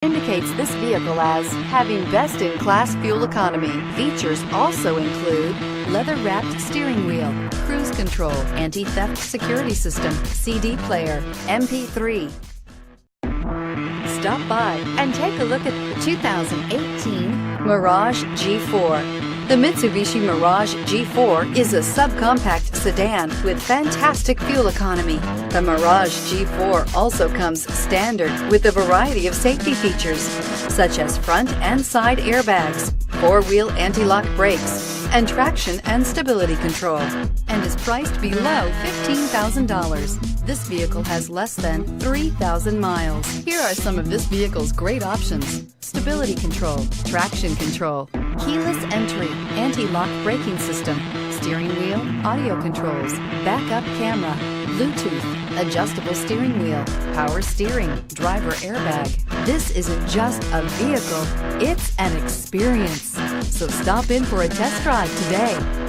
indicates this vehicle as having best-in-class fuel economy. Features also include leather-wrapped steering wheel, cruise control, anti-theft security system, CD player, MP3. Stop by and take a look at the 2018 Mirage G4. The Mitsubishi Mirage G4 is a subcompact sedan with fantastic fuel economy. The Mirage G4 also comes standard with a variety of safety features, such as front and side airbags, four-wheel anti-lock brakes, and traction and stability control, and is priced below $15,000. This vehicle has less than 3,000 miles. Here are some of this vehicle's great options: stability control, traction control, keyless entry, anti-lock braking system, steering wheel audio controls, backup camera, Bluetooth, adjustable steering wheel, power steering, driver airbag. This isn't just a vehicle, it's an experience. So stop in for a test drive today.